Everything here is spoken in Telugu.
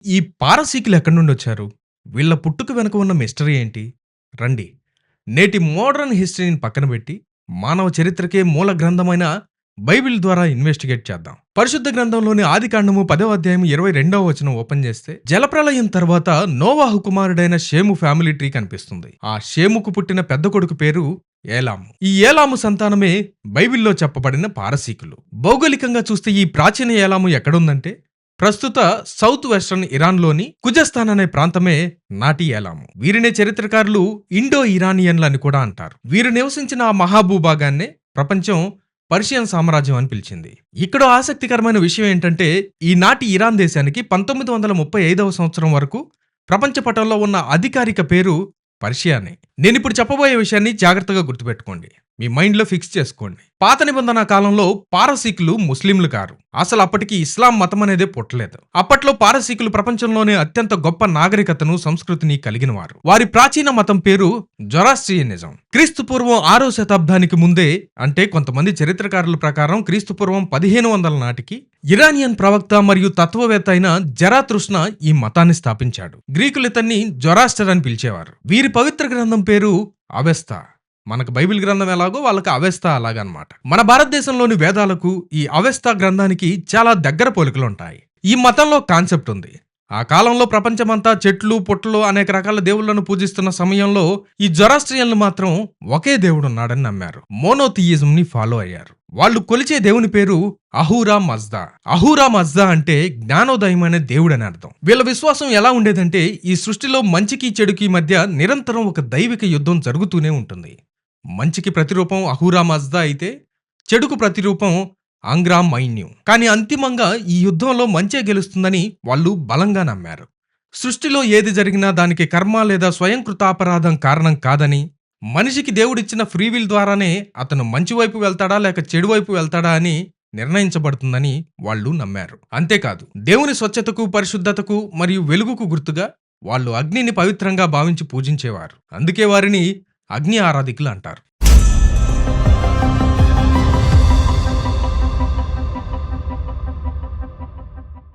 ఈ పారసీకులు ఎక్కడి నుండొచ్చారు? వీళ్ళ పుట్టుక వెనుక ఉన్న మిస్టరీ ఏంటి? రండి. నేటి మోడర్న్ హిస్టరీని పక్కన పెట్టి, మానవ చరిత్రకే మూల గ్రంథమైన బైబిల్ ద్వారా ఇన్వెస్టిగేట్ చేద్దాం. పరిశుద్ధ గ్రంథంలోని ఆదికాండము 10వ అధ్యాయం 22వ వచనం ఓపెన్ చేస్తే, జలప్రళయం తర్వాత నోవాహు కుమారుడైన షేము ఫ్యామిలీ ట్రీ కనిపిస్తుంది. ఆ షేముకు పుట్టిన పెద్ద కొడుకు పేరు ఏలాము. ఈ ఏలాము సంతానమే బైబిల్లో చెప్పబడిన పారసీకులు. భౌగోళికంగా చూస్తే ఈ ప్రాచీన ఏలాము ఎక్కడుందంటే, ప్రస్తుత సౌత్ వెస్టర్న్ ఇరాన్లోని కుజస్థాన్ అనే ప్రాంతమే నాటి ఏలాము. వీరినే చరిత్రకారులు ఇండో ఇరానియన్లు అని కూడా అంటారు. వీరు నివసించిన ఆ మహాభూభాగాన్నే ప్రపంచం పర్షియన్ సామ్రాజ్యం అని పిలిచింది. ఇక్కడ ఆసక్తికరమైన విషయం ఏంటంటే, ఈనాటి ఇరాన్ దేశానికి 1935వ సంవత్సరం వరకు ప్రపంచ పటంలో ఉన్న అధికారిక పేరు పర్షియానే. నేనిప్పుడు చెప్పబోయే విషయాన్ని జాగ్రత్తగా గుర్తుపెట్టుకోండి, మీ మైండ్లో ఫిక్స్ చేసుకోండి. పాత నిబంధన కాలంలో పారసీకులు ముస్లింలు కారు. అసలు అప్పటికి ఇస్లాం మతం అనేదే పుట్టలేదు. అప్పట్లో పారసీకులు ప్రపంచంలోనే అత్యంత గొప్ప నాగరికతను, సంస్కృతిని కలిగిన వారు. వారి ప్రాచీన మతం పేరు జొరాస్ట్రియనిజం. క్రీస్తు పూర్వం 6వ శతాబ్దానికి ముందే, అంటే కొంతమంది చరిత్రకారుల ప్రకారం క్రీస్తు పూర్వం 1500 నాటికి ఇరానియన్ ప్రవక్త మరియు తత్వవేత్త అయిన జరాతృష్ణ ఈ మతాన్ని స్థాపించాడు. గ్రీకులు ఇతన్ని జొరాస్టర్ అని పిలిచేవారు. వీరి పవిత్ర గ్రంథం పేరు అవెస్తా. మనకు బైబిల్ గ్రంథం ఎలాగో వాళ్ళకి అవెస్తా అలాగనమాట. మన భారతదేశంలోని వేదాలకు ఈ అవెస్తా గ్రంథానికి చాలా దగ్గర పోలికలు ఉంటాయి. ఈ మతంలో కాన్సెప్ట్ ఉంది. ఆ కాలంలో ప్రపంచమంతా చెట్లు, పుట్టలు, అనేక రకాల దేవుళ్లను పూజిస్తున్న సమయంలో ఈ జొరాస్ట్రియన్లు మాత్రం ఒకే దేవుడున్నాడని నమ్మారు. మోనోథియిజం ని ఫాలో అయ్యారు. వాళ్ళు కొలిచే దేవుని పేరు అహూరా మజ్దా. అహూరా మజ్దా అంటే జ్ఞానోదయమైన దేవుడని అర్థం. వీళ్ళ విశ్వాసం ఎలా ఉండేదంటే, ఈ సృష్టిలో మంచికి చెడుకి మధ్య నిరంతరం ఒక దైవిక యుద్ధం జరుగుతూనే ఉంటుంది. మంచికి ప్రతిరూపం అహూరా మజ్దా అయితే, చెడుకు ప్రతిరూపం ఆంగ్రా మైన్యు. కానీ అంతిమంగా ఈ యుద్ధంలో మంచే గెలుస్తుందని వాళ్ళు బలంగా నమ్మారు. సృష్టిలో ఏది జరిగినా దానికి కర్మ లేదా స్వయంకృతాపరాధం కారణం కాదని, మనిషికి దేవుడిచ్చిన ఫ్రీవిల్ ద్వారానే అతను మంచి వైపు వెళ్తాడా లేక చెడు వైపు వెళ్తాడా అని నిర్ణయించబడుతుందని వాళ్ళు నమ్మారు. అంతేకాదు, దేవుని స్వచ్ఛతకు, పరిశుద్ధతకు మరియు వెలుగుకు గుర్తుగా వాళ్ళు అగ్నిని పవిత్రంగా భావించి పూజించేవారు. అందుకే వారిని అగ్ని ఆరాధికులు అంటారు.